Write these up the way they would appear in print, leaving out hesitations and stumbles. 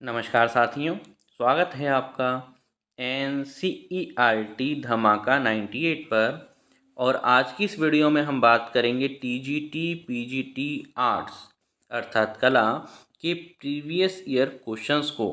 नमस्कार साथियों, स्वागत है आपका NCERT धमाका 98 पर। और आज की इस वीडियो में हम बात करेंगे TGT PGT आर्ट्स अर्थात कला के प्रीवियस ईयर क्वेश्चंस को।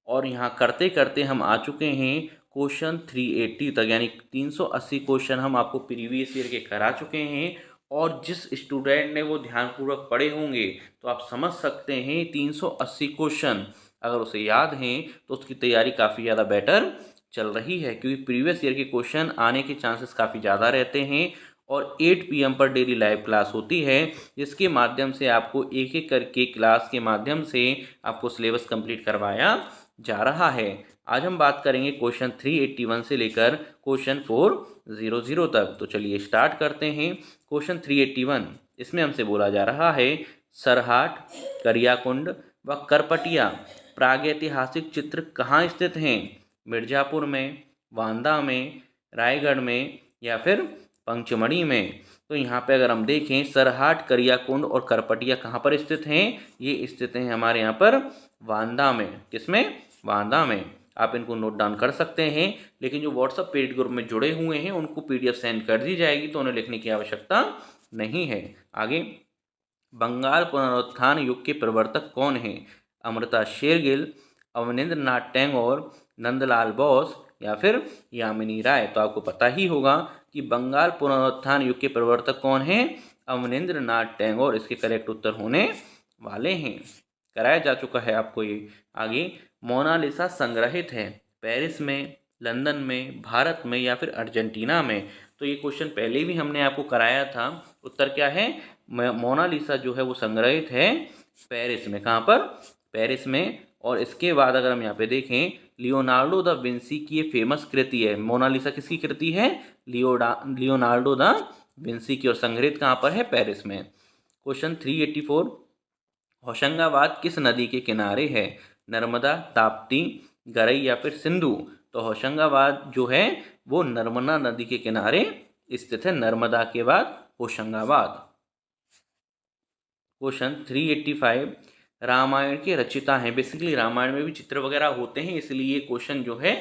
और यहाँ करते करते हम आ चुके हैं क्वेश्चन 380 तक, यानी 380 क्वेश्चन हम आपको प्रीवियस ईयर के करा चुके हैं। और जिस स्टूडेंट ने वो ध्यानपूर्वक पढ़े होंगे तो आप समझ सकते हैं 380 क्वेश्चन अगर उसे याद हैं तो उसकी तैयारी काफ़ी ज़्यादा बेटर चल रही है, क्योंकि प्रीवियस ईयर के क्वेश्चन आने के चांसेस काफ़ी ज़्यादा रहते हैं। और 8 PM पर डेली लाइव क्लास होती है, जिसके माध्यम से आपको एक एक करके क्लास के माध्यम से आपको सिलेबस कंप्लीट करवाया जा रहा है। आज हम बात करेंगे क्वेश्चन 381 से लेकर क्वेश्चन 400 तक। तो चलिए स्टार्ट करते हैं। क्वेश्चन 381, इसमें हमसे बोला जा रहा है सरहाट, करियाकुंड व करपटिया प्रागैतिहासिक चित्र कहाँ स्थित हैं? मिर्जापुर में, वांदा में, रायगढ़ में या फिर पंचमढ़ी में। तो यहाँ पे अगर हम देखें सरहाट, करियाकुंड और करपटिया कहाँ पर स्थित हैं? ये स्थित हैं हमारे यहाँ पर वांदा में। किसमें? वांदा में। आप इनको नोट डाउन कर सकते हैं, लेकिन जो व्हाट्सएप पेड ग्रुप में जुड़े हुए हैं उनको PDF सेंड कर दी जाएगी, तो उन्हें लिखने की आवश्यकता नहीं है। आगे, बंगाल पुनरुत्थान युग के प्रवर्तक कौन हैं? अमृता शेरगिल, अवनींद्र नाथ टैगोर, नंदलाल बोस या फिर यामिनी राय। तो आपको पता ही होगा कि बंगाल पुनरुत्थान युग के प्रवर्तक कौन हैं? अवनींद्र नाथ टैगोर इसके करेक्ट उत्तर होने वाले हैं। कराया जा चुका है आपको ये। आगे, मोनालिसा संग्रहित है पेरिस में, लंदन में, भारत में या फिर अर्जेंटीना में। तो ये क्वेश्चन पहले भी हमने आपको कराया था। उत्तर क्या है? मोनालिसा जो है वो संग्रहित है पेरिस में। कहाँ पर? पेरिस में। और इसके बाद अगर हम यहाँ पे देखें, लियोनार्डो दा विंसी की ये फेमस कृति है। मोनालिसा किसकी कृति है? लियोनार्डो दा विंसी की। और संग्रहित कहाँ पर है? पेरिस में। क्वेश्चन 384, होशंगाबाद किस नदी के किनारे है? नर्मदा, ताप्ती, गरई या फिर सिंधु। तो होशंगाबाद जो है वो नर्मदा नदी के किनारे स्थित है। नर्मदा के बाद होशंगाबाद। क्वेश्चन 385, रामायण के रचिता हैं। बेसिकली रामायण में भी चित्र वगैरह होते हैं, इसलिए ये क्वेश्चन जो है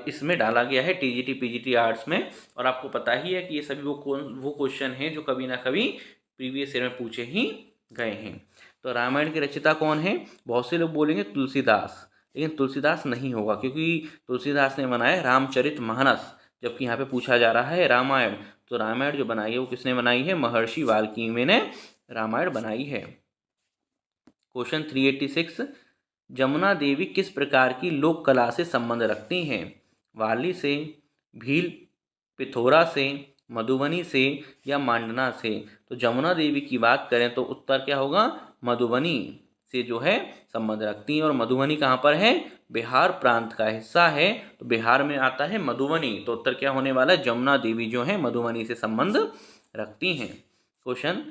इसमें डाला गया है TGT PGT आर्ट्स में। और आपको पता ही है कि ये सभी वो क्वेश्चन हैं जो कभी ना कभी प्रीवियस ईयर में पूछे ही गए हैं। तो रामायण के रचिता कौन है? बहुत से लोग बोलेंगे तुलसीदास, लेकिन तुलसीदास नहीं होगा, क्योंकि तुलसीदास ने बनाया रामचरितमानस, जबकि यहाँ पे पूछा जा रहा है रामायण। तो रामायण जो बनाई है वो किसने बनाई है? महर्षि वाल्मीकि ने रामायण बनाई है। क्वेश्चन 386, जमुना देवी किस प्रकार की लोक कला से संबंध रखती हैं? वाली से, भील पिथौरा से, मधुबनी से या मांडना से। तो जमुना देवी की बात करें तो उत्तर क्या होगा? मधुबनी से जो है संबंध रखती हैं। और मधुबनी कहाँ पर है? बिहार प्रांत का हिस्सा है, तो बिहार में आता है मधुबनी। तो उत्तर क्या होने वाला है? जमुना देवी जो है मधुबनी से संबंध रखती हैं। क्वेश्चन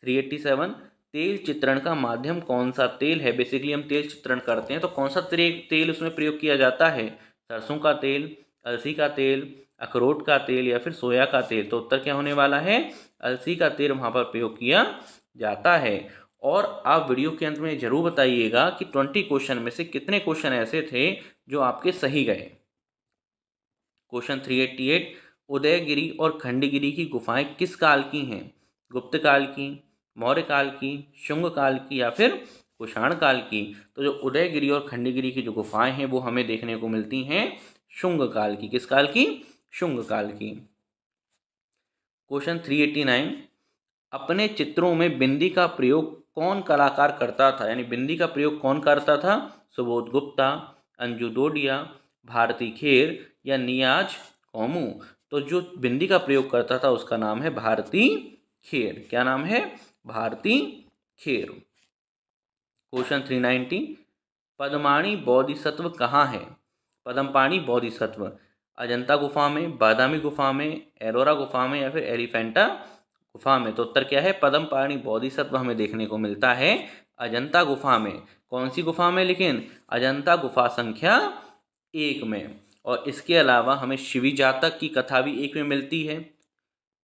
387, तेल चित्रण का माध्यम कौन सा तेल है? बेसिकली हम तेल चित्रण करते हैं तो कौन सा तेल उसमें प्रयोग किया जाता है? सरसों का तेल, अलसी का तेल, अखरोट का तेल या फिर सोया का तेल। तो उत्तर क्या होने वाला है? अलसी का तेल वहाँ पर प्रयोग किया जाता है। और आप वीडियो के अंत में जरूर बताइएगा कि 20 क्वेश्चन में से कितने क्वेश्चन ऐसे थे जो आपके सही गए। क्वेश्चन 388, उदयगिरी और खंडगिरी की गुफाएं किस काल की हैं? गुप्त काल की, मौर्य काल की, शुंग काल की या फिर कुषाण काल की। तो जो उदयगिरी और खंडगिरी की जो गुफाएं हैं वो हमें देखने को मिलती हैं शुंग काल की। किस काल की? शुंग काल की। क्वेश्चन 389, अपने चित्रों में बिंदी का प्रयोग कौन कलाकार करता था? यानी बिंदी का प्रयोग कौन करता था? सुबोध गुप्ता, अंजू डोडिया, भारती खेर या नियाज कौमू। तो जो बिंदी का प्रयोग करता था उसका नाम है भारती खेर। क्या नाम है? भारती खेर। क्वेश्चन 390, पद्माणी बोधिसत्व कहाँ है? पद्मपाणी बोधिसत्व अजंता गुफा में, बादामी गुफा में, एलोरा गुफा में या फिर एलिफेंटा गुफा में। तो उत्तर क्या है? पद्मपाणी बोधिसत्व हमें देखने को मिलता है अजंता गुफा में। कौन सी गुफा में? लेकिन अजंता गुफा संख्या 1 में। और इसके अलावा हमें शिवी जातक की कथा भी 1 में मिलती है।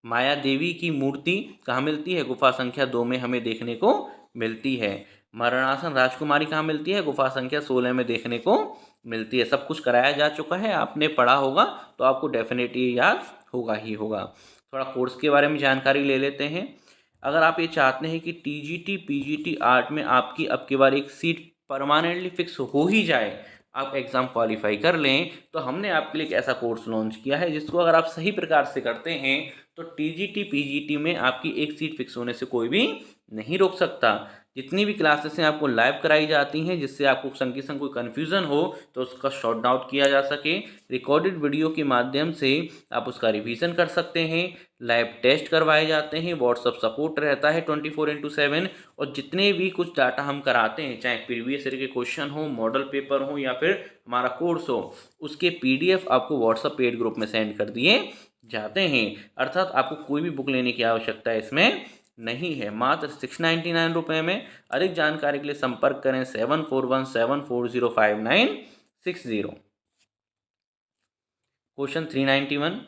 माया देवी की मूर्ति कहाँ मिलती है? गुफा संख्या 2 में हमें देखने को मिलती है। मरणासन राजकुमारी कहाँ मिलती है? गुफा संख्या 16 में देखने को मिलती है। सब कुछ कराया जा चुका है, आपने पढ़ा होगा तो आपको डेफिनेटली याद होगा ही होगा। थोड़ा कोर्स के बारे में जानकारी ले लेते हैं। अगर आप ये चाहते हैं कि टीजीटी पीजीटी आर्ट में आपकी अब की बार एक सीट परमानेंटली फिक्स हो ही जाए, आप एग्ज़ाम क्वालिफाई कर लें, तो हमने आपके लिए एक ऐसा कोर्स लॉन्च किया है जिसको अगर आप सही प्रकार से करते हैं तो टीजीटी पीजीटी में आपकी एक सीट फिक्स होने से कोई भी नहीं रोक सकता। जितनी भी क्लासेस हैं आपको लाइव कराई जाती हैं, जिससे आपको संग के संग कोई कन्फ्यूज़न हो तो उसका शॉर्ट आउट किया जा सके। रिकॉर्डेड वीडियो के माध्यम से आप उसका रिवीजन कर सकते हैं। लाइव टेस्ट करवाए जाते हैं, व्हाट्सअप सपोर्ट रहता है 24/7। और जितने भी कुछ डाटा हम कराते हैं, चाहे प्रीवियस ईयर के क्वेश्चन हो, मॉडल पेपर हो या फिर हमारा कोर्स हो, उसके PDF आपको व्हाट्सअप पेड ग्रुप में सेंड कर दिए जाते हैं। अर्थात आपको कोई भी बुक लेने की आवश्यकता इसमें नहीं है, मात्र 699 रुपये में। अधिक जानकारी के लिए संपर्क करें 7417405960। क्वेश्चन 391,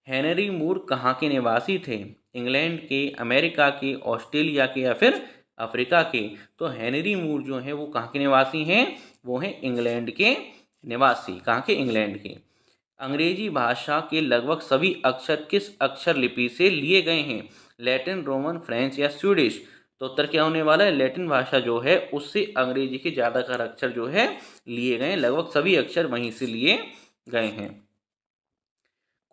हेनरी मूर कहाँ के निवासी थे? इंग्लैंड के, अमेरिका के, ऑस्ट्रेलिया के या फिर अफ्रीका के? तो हेनरी मूर जो है वो कहाँ के निवासी हैं? वो हैं इंग्लैंड के निवासी। कहाँ के? इंग्लैंड के। अंग्रेजी भाषा के लगभग सभी अक्षर किस अक्षर लिपि से लिए गए हैं? लैटिन, रोमन, फ्रेंच या स्वीडिश? तो उत्तर क्या होने वाला है? लैटिन भाषा जो है उससे अंग्रेजी के ज़्यादातर अक्षर जो है लिए गए हैं, लगभग सभी अक्षर वहीं से लिए गए हैं।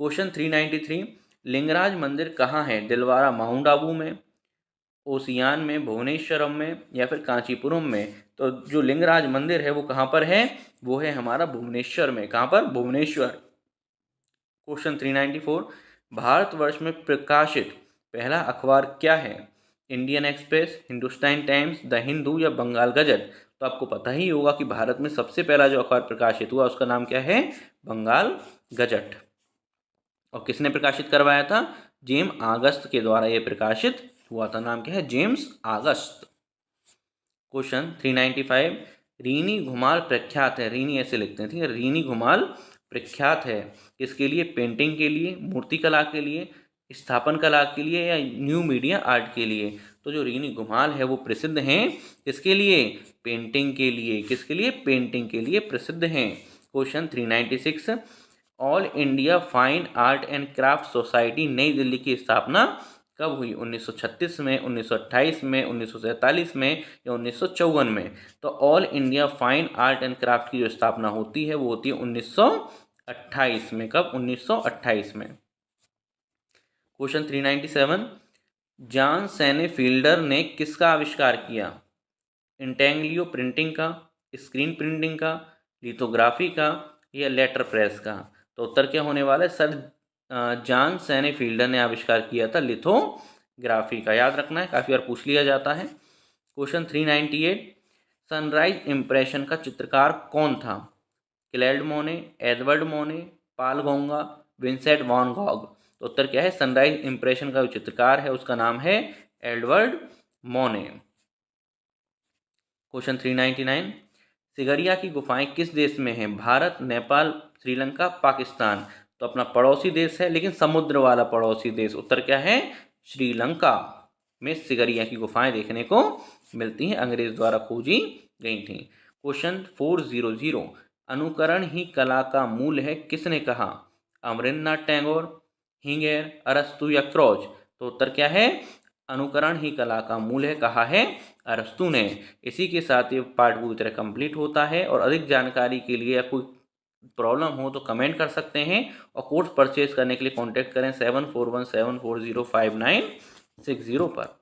क्वेश्चन 393, लिंगराज मंदिर कहाँ है? दिलवारा माउंट आबू में, ओसियान में, भुवनेश्वरम में या फिर कांचीपुरम में? तो जो लिंगराज मंदिर है वो कहाँ पर है? वो है हमारा भुवनेश्वर में। कहाँ पर? भुवनेश्वर। क्वेश्चन 394, भारतवर्ष में प्रकाशित पहला अखबार क्या है? Indian express, Hindustan times, the Hindu या बंगाल गजट? तो आपको पता ही होगा कि भारत में सबसे पहला जो अखबार प्रकाशित हुआ उसका नाम क्या है? बंगाल गजट। और किसने प्रकाशित करवाया था? जेम्स ऑगस्ट के द्वारा यह प्रकाशित हुआ था। नाम क्या है? James August. क्वेश्चन 395, रीनी घुमाल प्रख्यात है, रीनी ऐसे लिखते हैं, ठीक है, रीनी घुमाल प्रख्यात है किसके लिए? पेंटिंग के लिए, मूर्ति कला के लिए, स्थापन कला के लिए या न्यू मीडिया आर्ट के लिए? तो जो रीनी घुमाल है वो प्रसिद्ध हैं किसके लिए? पेंटिंग के लिए। किसके लिए? पेंटिंग के लिए प्रसिद्ध हैं। Question 396, all India fine art and craft society नई दिल्ली की स्थापना कब हुई? 1936 में, 1928 में, 1947 में या 1954 में? तो all India fine art and craft की जो स्थापना होती है वो होती है 1928 में। कब? 1928 में। क्वेश्चन 397, जॉन सेनेफील्डर ने किसका आविष्कार किया? इंटेंग्लियो प्रिंटिंग का, स्क्रीन प्रिंटिंग का, लिथोग्राफी का या लेटर प्रेस का? तो उत्तर क्या होने वाला है? सर जॉन सेनेफील्डर ने आविष्कार किया था लिथोग्राफी का। याद रखना है, काफ़ी बार पूछ लिया जाता है। क्वेश्चन 398, सनराइज इम्प्रेशन का चित्रकार कौन था? क्लैड मोने, एडवर्ड मोने, पाल गोंगा, विंसेंट वैन गॉग? तो उत्तर क्या है? सनराइज इम्प्रेशन का जो चित्रकार है उसका नाम है एडवर्ड मोने। क्वेश्चन 399, सिगरिया की गुफाएं किस देश में हैं? भारत, नेपाल, श्रीलंका, पाकिस्तान? तो अपना पड़ोसी देश है, लेकिन समुद्र वाला पड़ोसी देश। उत्तर क्या है? श्रीलंका में सिगरिया की गुफाएं देखने को मिलती हैं, अंग्रेज द्वारा खोजी गई थी। क्वेश्चन 400, अनुकरण ही कला का मूल है किसने कहा? अमरिंद्रनाथ टैगोर, हिंगेर, अरस्तु या क्रोच? तो उत्तर क्या है? अनुकरण ही कला का मूल है, कहा है अरस्तु ने। इसी के साथ ये पार्ट पूरी तरह कंप्लीट होता है। और अधिक जानकारी के लिए या कोई प्रॉब्लम हो तो कमेंट कर सकते हैं, और कोर्स परचेज करने के लिए कॉन्टैक्ट करें 7417405960 पर।